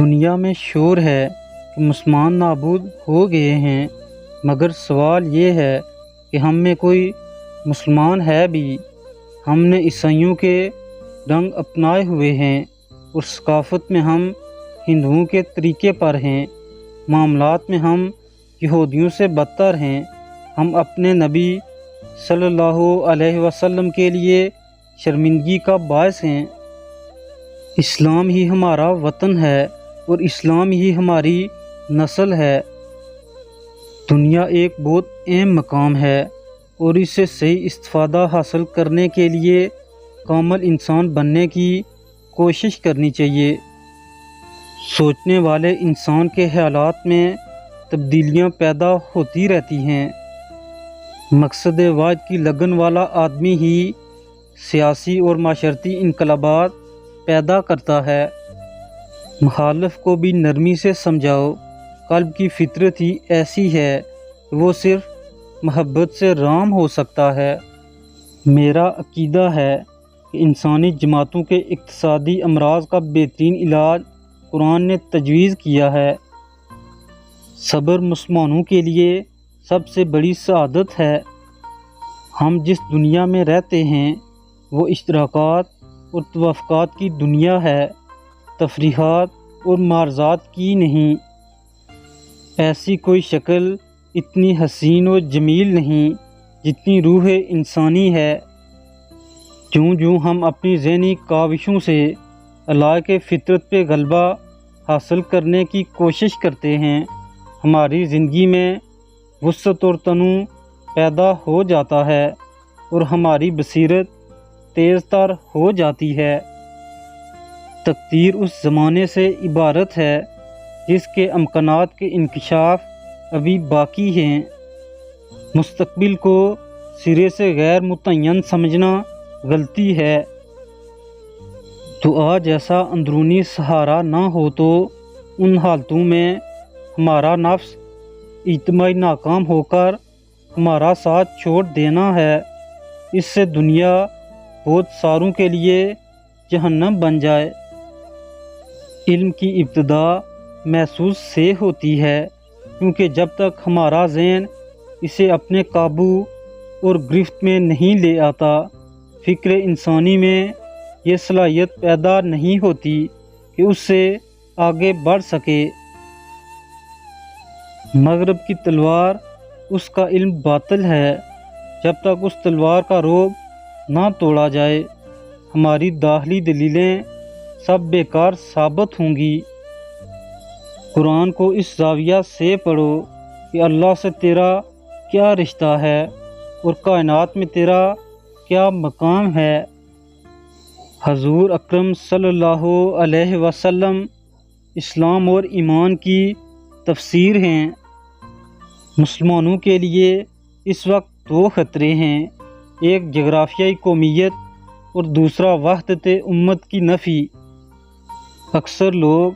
دنیا میں شور ہے کہ مسلمان نابود ہو گئے ہیں، مگر سوال یہ ہے کہ ہم میں کوئی مسلمان ہے بھی؟ ہم نے عیسائیوں کے رنگ اپنائے ہوئے ہیں اور ثقافت میں ہم ہندوؤں کے طریقے پر ہیں، معاملات میں ہم یہودیوں سے بدتر ہیں۔ ہم اپنے نبی صلی اللہ علیہ وسلم کے لیے شرمندگی کا باعث ہیں۔ اسلام ہی ہمارا وطن ہے اور اسلام ہی ہماری نسل ہے۔ دنیا ایک بہت اہم مقام ہے اور اس سے صحیح استفادہ حاصل کرنے کے لیے کامل انسان بننے کی کوشش کرنی چاہیے۔ سوچنے والے انسان کے خیالات میں تبدیلیاں پیدا ہوتی رہتی ہیں۔ مقصد واحد کی لگن والا آدمی ہی سیاسی اور معاشرتی انقلابات پیدا کرتا ہے۔ مخالف کو بھی نرمی سے سمجھاؤ، قلب کی فطرت ہی ایسی ہے کہ وہ صرف محبت سے رام ہو سکتا ہے۔ میرا عقیدہ ہے کہ انسانی جماعتوں کے اقتصادی امراض کا بہترین علاج قرآن نے تجویز کیا ہے۔ صبر مسلمانوں کے لیے سب سے بڑی سعادت ہے۔ ہم جس دنیا میں رہتے ہیں وہ اشتراکات اور توافقات کی دنیا ہے، تفریحات اور معارضات کی نہیں۔ ایسی کوئی شکل اتنی حسین و جمیل نہیں جتنی روح انسانی ہے۔ جوں جوں ہم اپنی ذہنی کاوشوں سے اللہ کے فطرت پہ غلبہ حاصل کرنے کی کوشش کرتے ہیں، ہماری زندگی میں وسعت اور تنوع پیدا ہو جاتا ہے اور ہماری بصیرت تیز تر ہو جاتی ہے۔ تقدیر اس زمانے سے عبارت ہے جس کے امکانات کے انکشاف ابھی باقی ہیں۔ مستقبل کو سرے سے غیر متعین سمجھنا غلطی ہے۔ دعا جیسا اندرونی سہارا نہ ہو تو ان حالتوں میں ہمارا نفس اجتماعی ناکام ہو کر ہمارا ساتھ چھوڑ دینا ہے۔ اس سے دنیا بہت ساروں کے لیے جہنم بن جائے۔ علم کی ابتدا محسوس سے ہوتی ہے، کیونکہ جب تک ہمارا ذہن اسے اپنے قابو اور گرفت میں نہیں لے آتا، فکر انسانی میں یہ صلاحیت پیدا نہیں ہوتی کہ اس سے آگے بڑھ سکے۔ مغرب کی تلوار اس کا علم باطل ہے، جب تک اس تلوار کا رعب نہ توڑا جائے ہماری داخلی دلیلیں سب بیکار ثابت ہوں گی۔ قرآن کو اس زاویہ سے پڑھو کہ اللہ سے تیرا کیا رشتہ ہے اور کائنات میں تیرا کیا مقام ہے۔ حضور اکرم صلی اللہ علیہ وسلم اسلام اور ایمان کی تفسیر ہیں۔ مسلمانوں کے لیے اس وقت دو خطرے ہیں، ایک جغرافیائی قومیت اور دوسرا وحدت امت کی نفی۔ اکثر لوگ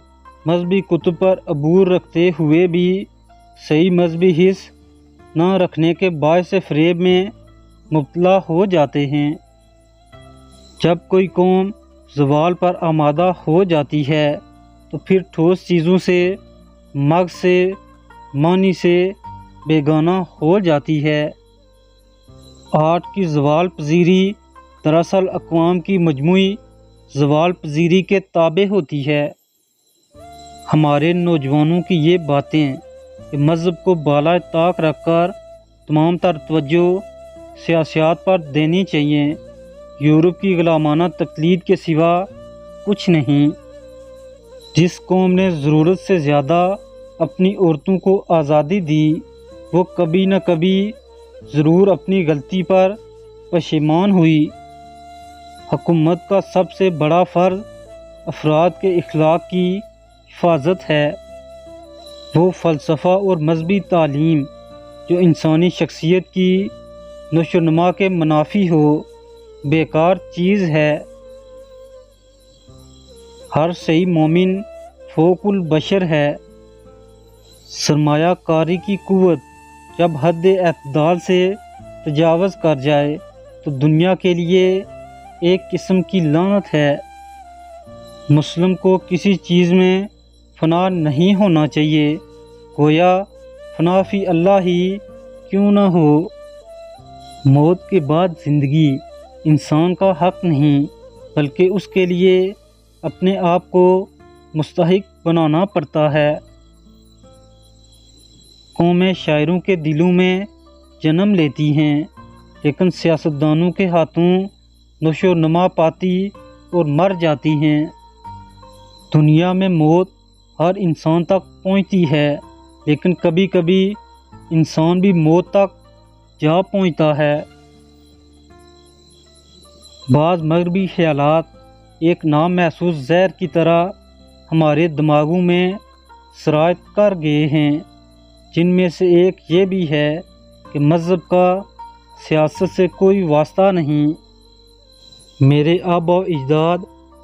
مذہبی کتب پر عبور رکھتے ہوئے بھی صحیح مذہبی حس نہ رکھنے کے باعث فریب میں مبتلا ہو جاتے ہیں۔ جب کوئی قوم زوال پر آمادہ ہو جاتی ہے تو پھر ٹھوس چیزوں سے، مغز سے، معنی سے بیگانہ ہو جاتی ہے۔ آرٹ کی زوال پذیری دراصل اقوام کی مجموعی زوال پذیری کے تابع ہوتی ہے۔ ہمارے نوجوانوں کی یہ باتیں کہ مذہب کو بالائے طاق رکھ کر تمام تر توجہ سیاسیات پر دینی چاہیے، یورپ کی غلامانہ تقلید کے سوا کچھ نہیں۔ جس قوم نے ضرورت سے زیادہ اپنی عورتوں کو آزادی دی، وہ کبھی نہ کبھی ضرور اپنی غلطی پر پشیمان ہوئی۔ حکومت کا سب سے بڑا فرض افراد کے اخلاق کی حفاظت ہے۔ وہ فلسفہ اور مذہبی تعلیم جو انسانی شخصیت کی نشو و نما کے منافی ہو، بیکار چیز ہے۔ ہر صحیح مومن فوق البشر ہے۔ سرمایہ کاری کی قوت جب حد اعتدال سے تجاوز کر جائے تو دنیا کے لیے ایک قسم کی لعنت ہے۔ مسلم کو کسی چیز میں فنا نہیں ہونا چاہیے، گویا فنا فی اللہ ہی کیوں نہ ہو۔ موت کے بعد زندگی انسان کا حق نہیں، بلکہ اس کے لیے اپنے آپ کو مستحق بنانا پڑتا ہے۔ قومیں شاعروں کے دلوں میں جنم لیتی ہیں، لیکن سیاستدانوں کے ہاتھوں نشو و نما پاتی اور مر جاتی ہیں۔ دنیا میں موت ہر انسان تک پہنچتی ہے، لیکن کبھی کبھی انسان بھی موت تک جا پہنچتا ہے۔ بعض مغربی خیالات ایک نامحسوس زہر کی طرح ہمارے دماغوں میں سرایت کر گئے ہیں، جن میں سے ایک یہ بھی ہے کہ مذہب کا سیاست سے کوئی واسطہ نہیں۔ میرے آبا و اجداد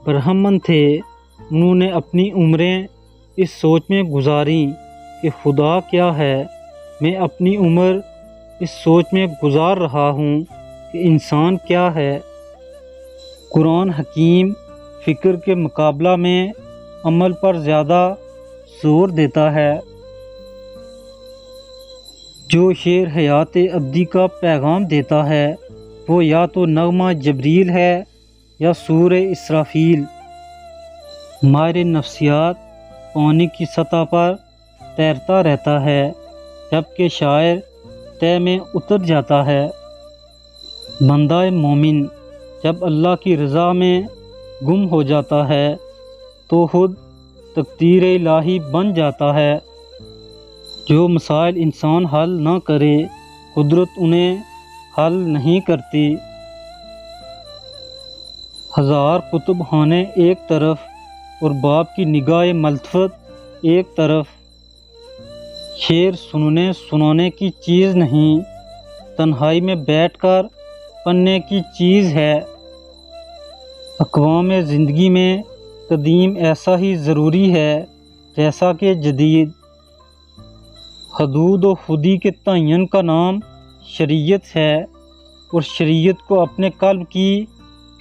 برہمن تھے، انہوں نے اپنی عمریں اس سوچ میں گزاریں کہ خدا کیا ہے۔ میں اپنی عمر اس سوچ میں گزار رہا ہوں کہ انسان کیا ہے۔ قرآن حکیم فکر کے مقابلہ میں عمل پر زیادہ زور دیتا ہے۔ جو شعر حیات ابدی کا پیغام دیتا ہے وہ یا تو نغمہ جبریل ہے یا سور اسرافیل۔ ماہر نفسیات پانی کی سطح پر تیرتا رہتا ہے، جبکہ شاعر طے میں اتر جاتا ہے۔ بندہ مومن جب اللہ کی رضا میں گم ہو جاتا ہے تو خود تقدیر الہی بن جاتا ہے۔ جو مسائل انسان حل نہ کرے، قدرت انہیں حل نہیں کرتی۔ ہزار کتب خانے ایک طرف اور باپ کی نگاہ ملتفت ایک طرف۔ شعر سننے سنانے کی چیز نہیں، تنہائی میں بیٹھ کر پڑھنے کی چیز ہے۔ اقوام زندگی میں قدیم ایسا ہی ضروری ہے جیسا کہ جدید۔ حدود و خودی کے تعین کا نام شریعت ہے، اور شریعت کو اپنے قلب کی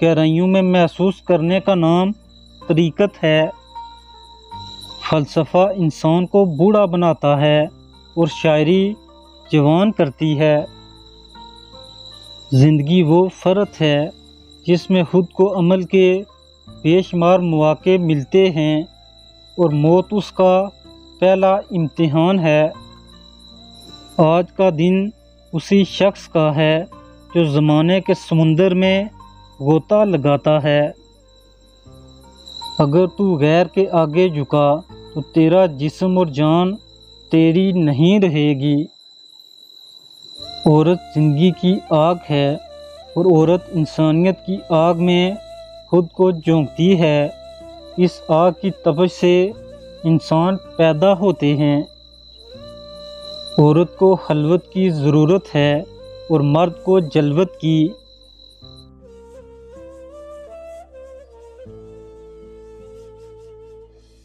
گہرائیوں میں محسوس کرنے کا نام طریقت ہے۔ فلسفہ انسان کو بوڑھا بناتا ہے اور شاعری جوان کرتی ہے۔ زندگی وہ فرت ہے جس میں خود کو عمل کے بے شمار مواقع ملتے ہیں، اور موت اس کا پہلا امتحان ہے۔ آج کا دن اسی شخص کا ہے جو زمانے کے سمندر میں غوطہ لگاتا ہے۔ اگر تو غیر کے آگے جھکا تو تیرا جسم اور جان تیری نہیں رہے گی۔ عورت زندگی کی آگ ہے، اور عورت انسانیت کی آگ میں خود کو جھونکتی ہے۔ اس آگ کی تپش سے انسان پیدا ہوتے ہیں۔ عورت کو خلوت کی ضرورت ہے اور مرد کو جلوت کی۔